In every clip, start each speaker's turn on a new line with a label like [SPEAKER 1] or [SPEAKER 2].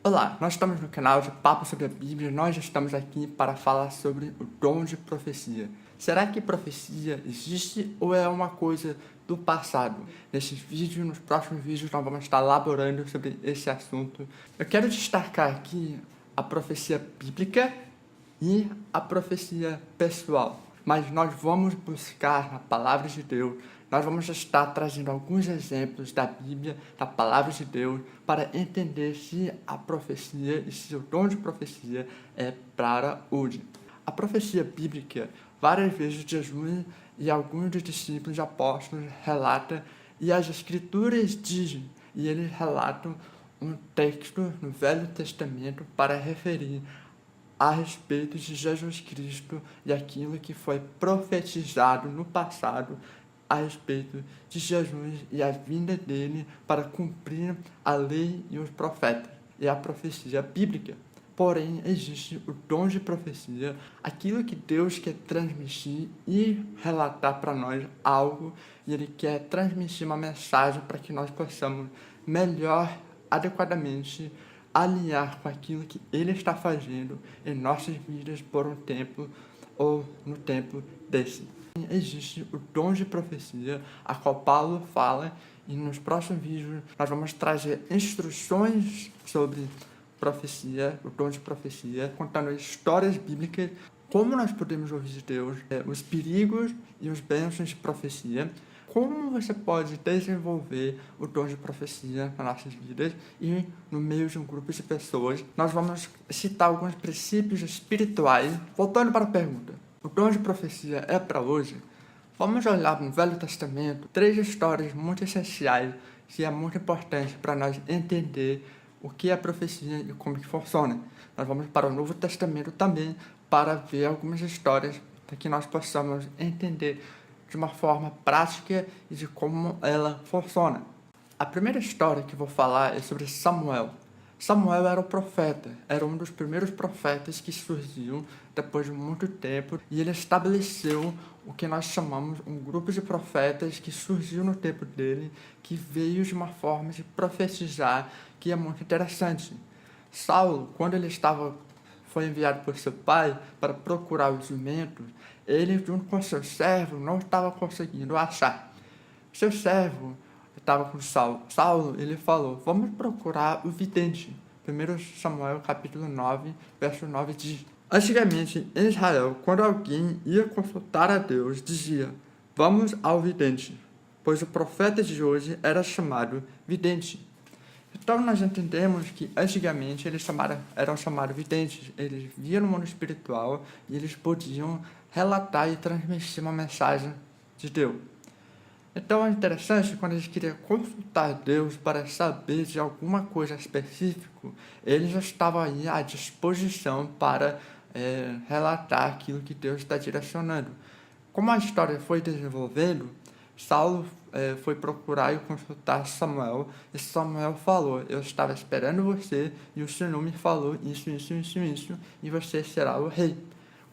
[SPEAKER 1] Olá, nós estamos no canal de Papo sobre a Bíblia e nós estamos aqui para falar sobre o dom de profecia. Será que profecia existe ou é uma coisa do passado? Nesse vídeo e nos próximos vídeos nós vamos estar elaborando sobre esse assunto. Eu quero destacar aqui a profecia bíblica e a profecia pessoal. Mas nós vamos buscar na Palavra de Deus, nós vamos estar trazendo alguns exemplos da Bíblia, da Palavra de Deus, para entender se a profecia e se o dom de profecia é para hoje. A profecia bíblica, várias vezes Jesus e alguns dos discípulos e apóstolos relatam, e as Escrituras dizem, e eles relatam um texto no Velho Testamento para referir a respeito de Jesus Cristo e aquilo que foi profetizado no passado a respeito de Jesus e a vinda dele para cumprir a lei e os profetas e a profecia bíblica. Porém, existe o dom de profecia, aquilo que Deus quer transmitir e relatar para nós algo, e Ele quer transmitir uma mensagem para que nós possamos melhor, adequadamente, alinhar com aquilo que Ele está fazendo em nossas vidas por um tempo ou no tempo desse. Existe o dom de profecia, a qual Paulo fala, e nos próximos vídeos nós vamos trazer instruções sobre profecia, o dom de profecia, contando histórias bíblicas, como nós podemos ouvir de Deus, os perigos e os bênçãos de profecia, como você pode desenvolver o dom de profecia nas nossas vidas e no meio de um grupo de pessoas. Nós vamos citar alguns princípios espirituais. Voltando para a pergunta, o dom de profecia é para hoje? Vamos olhar no Velho Testamento 3 histórias muito essenciais que é muito importante para nós entender o que é profecia e como que funciona. Nós vamos para o Novo Testamento também para ver algumas histórias para que nós possamos entender de uma forma prática e de como ela funciona. A primeira história que vou falar é sobre Samuel. Samuel era o profeta, era um dos primeiros profetas que surgiu depois de muito tempo, e ele estabeleceu o que nós chamamos um grupo de profetas que surgiu no tempo dele, que veio de uma forma de profetizar que é muito interessante. Saulo, quando ele foi enviado por seu pai para procurar os jumentos, ele, junto com seu servo, não estava conseguindo achar. Seu servo estava com Saulo, ele falou, vamos procurar o vidente. 1 Samuel capítulo 9, verso 9 diz, antigamente em Israel, quando alguém ia consultar a Deus, dizia, vamos ao vidente, pois o profeta de hoje era chamado vidente. Então nós entendemos que antigamente eles eram chamados videntes, eles viam no mundo espiritual e eles podiam relatar e transmitir uma mensagem de Deus. Então é interessante quando eles queriam consultar Deus para saber de alguma coisa específica, eles já estavam aí à disposição para relatar aquilo que Deus está direcionando. Como a história foi desenvolvendo, Saulo foi procurar e consultar Samuel, e Samuel falou, eu estava esperando você, e o Senhor me falou isso, e você será o rei.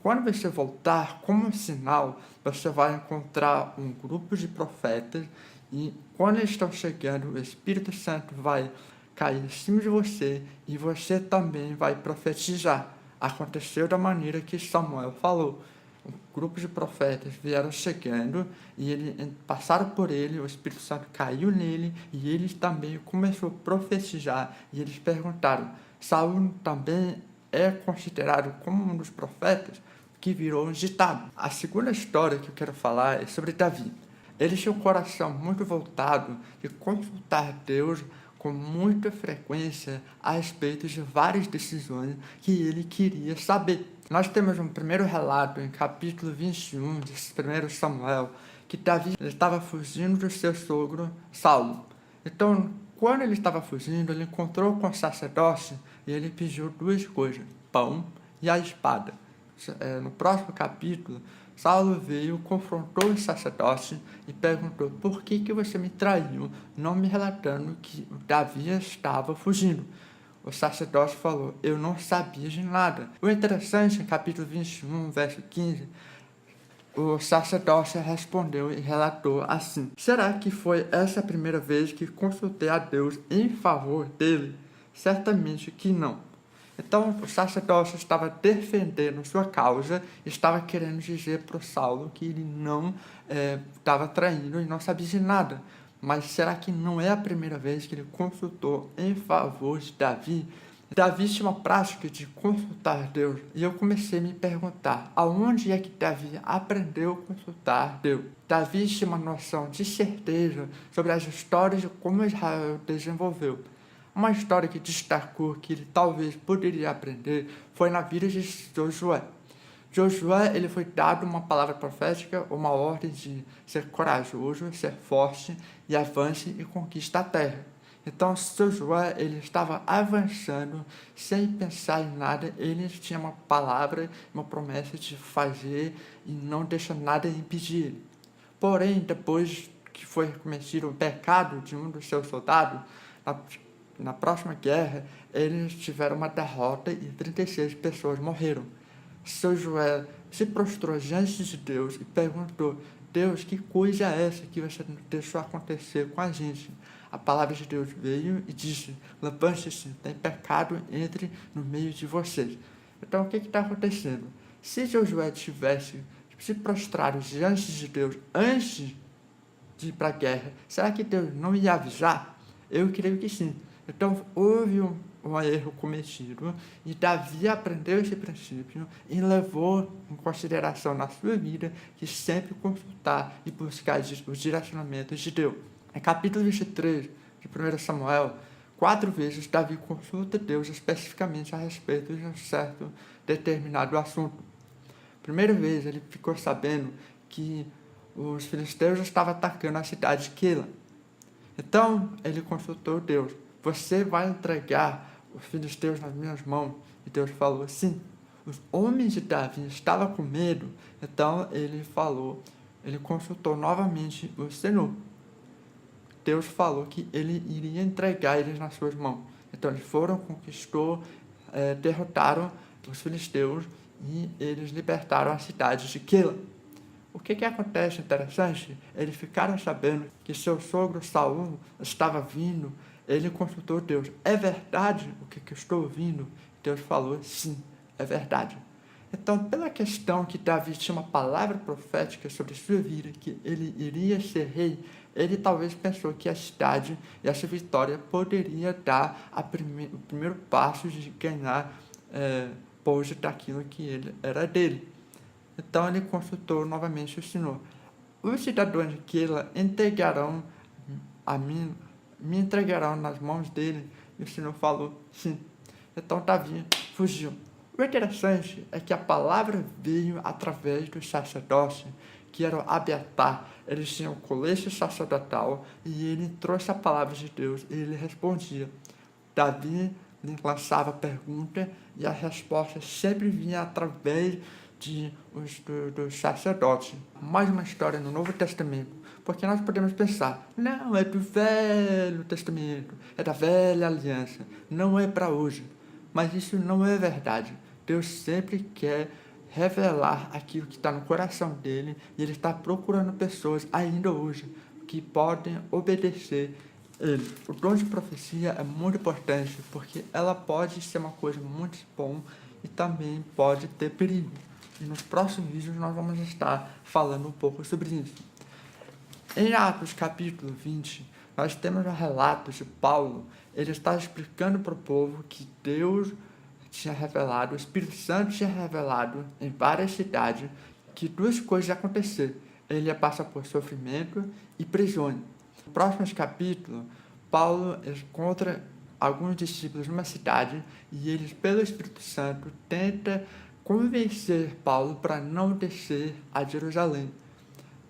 [SPEAKER 1] Quando você voltar, como sinal, você vai encontrar um grupo de profetas, e quando eles estão chegando, o Espírito Santo vai cair em cima de você, e você também vai profetizar. Aconteceu da maneira que Samuel falou. Um grupo de profetas vieram chegando e passaram por ele, o Espírito Santo caiu nele e ele também começou a profetizar. E eles perguntaram, Saulo também é considerado como um dos profetas? Que virou um ditado. A segunda história que eu quero falar é sobre Davi. Ele tinha um coração muito voltado de consultar Deus com muita frequência a respeito de várias decisões que ele queria saber. Nós temos um primeiro relato em capítulo 21 de 1 Samuel, que Davi estava fugindo do seu sogro Saulo. Então, quando ele estava fugindo, ele encontrou com o sacerdote e ele pediu 2 coisas, pão e a espada. No próximo capítulo, Saulo veio, confrontou o sacerdote e perguntou, por que você me traiu, não me relatando que Davi estava fugindo? O sacerdote falou, eu não sabia de nada. O interessante, em capítulo 21, verso 15, o sacerdote respondeu e relatou assim, será que foi essa a primeira vez que consultei a Deus em favor dele? Certamente que não. Então, o sacerdote estava defendendo sua causa, estava querendo dizer para Saulo que ele não estava traindo e não sabia de nada. Mas será que não é a primeira vez que ele consultou em favor de Davi? Davi tinha uma prática de consultar Deus, e eu comecei a me perguntar, aonde é que Davi aprendeu a consultar Deus? Davi tinha uma noção de certeza sobre as histórias de como Israel desenvolveu. Uma história que destacou que ele talvez poderia aprender foi na vida de Josué. Josué, ele foi dado uma palavra profética, uma ordem de ser corajoso, ser forte e avance e conquiste a terra. Então, Josué, ele estava avançando sem pensar em nada, ele tinha uma palavra, uma promessa de fazer e não deixa nada impedir ele. Porém, depois que foi cometido o pecado de um dos seus soldados, na próxima guerra, eles tiveram uma derrota e 36 pessoas morreram. Josué se prostrou diante de Deus e perguntou: Deus, que coisa é essa que você deixou acontecer com a gente? A palavra de Deus veio e disse: levante-se, tem pecado entre no meio de vocês. Então, o que está acontecendo? Se Josué tivesse se prostrado diante de Deus antes de ir para a guerra, será que Deus não ia avisar? Eu creio que sim. Então, houve um erro cometido e Davi aprendeu esse princípio e levou em consideração na sua vida que sempre consultar e buscar os direcionamentos de Deus. Em capítulo 23 de 1 Samuel, 4 vezes Davi consulta Deus especificamente a respeito de um certo determinado assunto. Primeira vez ele ficou sabendo que os filisteus estavam atacando a cidade de Keila. Então ele consultou Deus: você vai entregar os filisteus nas minhas mãos? E Deus falou: sim. Os homens de Davi estavam com medo, então ele consultou novamente o Senhor. Deus falou que ele iria entregar eles nas suas mãos. Então eles foram, derrotaram os filisteus e eles libertaram a cidade de Keila. O que acontece interessante? Eles ficaram sabendo que seu sogro Saul estava vindo. Ele consultou Deus: é verdade o que eu estou ouvindo? Deus falou: sim, é verdade. Então, pela questão que Davi tinha uma palavra profética sobre sua vida, que ele iria ser rei, ele talvez pensou que a cidade e essa vitória poderia dar o primeiro passo de ganhar posse daquilo que ele era dele. Então ele consultou novamente o Senhor: os cidadãos de Keila me entregarão nas mãos dele? E o Senhor falou: sim. Então Davi fugiu. O interessante é que a palavra veio através dos sacerdotes, que eram Abiatar. Eles tinham o colete sacerdotal e ele trouxe a palavra de Deus e ele respondia. Davi lhe lançava pergunta e a resposta sempre vinha através dos sacerdotes. Mais uma história no Novo Testamento, porque nós podemos pensar: não, é do Velho Testamento, é da Velha Aliança, não é para hoje. Mas isso não é verdade. Deus sempre quer revelar aquilo que está no coração dele e ele está procurando pessoas ainda hoje que podem obedecer ele. O dom de profecia é muito importante porque ela pode ser uma coisa muito bom e também pode ter perigo. E nos próximos vídeos nós vamos estar falando um pouco sobre isso. Em Atos capítulo 20, nós temos um relato de Paulo. Ele está explicando para o povo que Deus tinha revelado, o Espírito Santo tinha revelado em várias cidades que duas coisas iam acontecer. Ele ia passar por sofrimento e prisões. No próximo capítulo, Paulo encontra alguns discípulos numa cidade e eles, pelo Espírito Santo, tentam convencer Paulo para não descer a Jerusalém.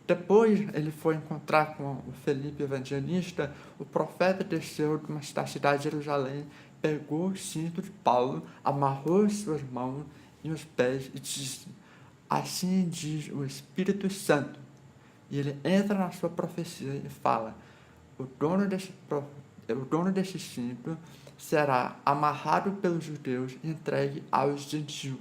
[SPEAKER 1] Depois ele foi encontrar com o Felipe Evangelista. O profeta desceu da cidade de Jerusalém, pegou o cinto de Paulo, amarrou suas mãos e os pés e disse: assim diz o Espírito Santo. E ele entra na sua profecia e fala: o dono desse cinto será amarrado pelos judeus e entregue aos gentios.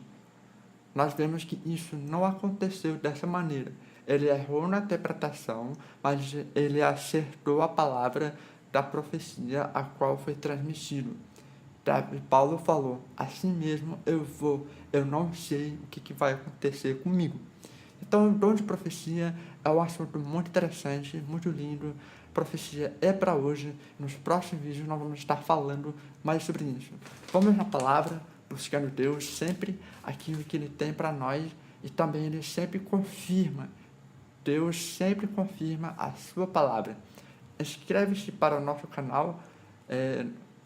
[SPEAKER 1] Nós vemos que isso não aconteceu dessa maneira. Ele errou na interpretação, mas ele acertou a palavra da profecia a qual foi transmitido. Paulo falou, assim mesmo eu não sei o que vai acontecer comigo. Então, o dom de profecia é um assunto muito interessante, muito lindo. Profecia é para hoje. Nos próximos vídeos nós vamos estar falando mais sobre isso. Vamos na palavra, buscando Deus sempre aquilo que Ele tem para nós e também Ele sempre confirma. Deus sempre confirma a sua palavra. Inscreve-se para o nosso canal,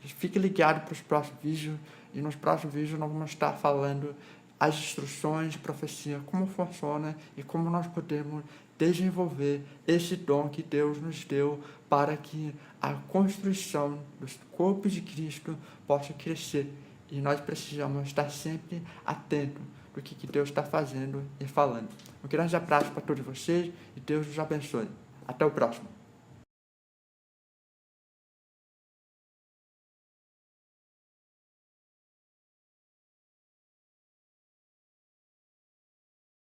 [SPEAKER 1] fique ligado para os próximos vídeos e nos próximos vídeos nós vamos estar falando as instruções de profecia, como funciona e como nós podemos desenvolver esse dom que Deus nos deu para que a construção do corpo de Cristo possa crescer. E nós precisamos estar sempre atentos do que Deus está fazendo e falando. Um grande abraço para todos vocês e Deus nos abençoe. Até o próximo.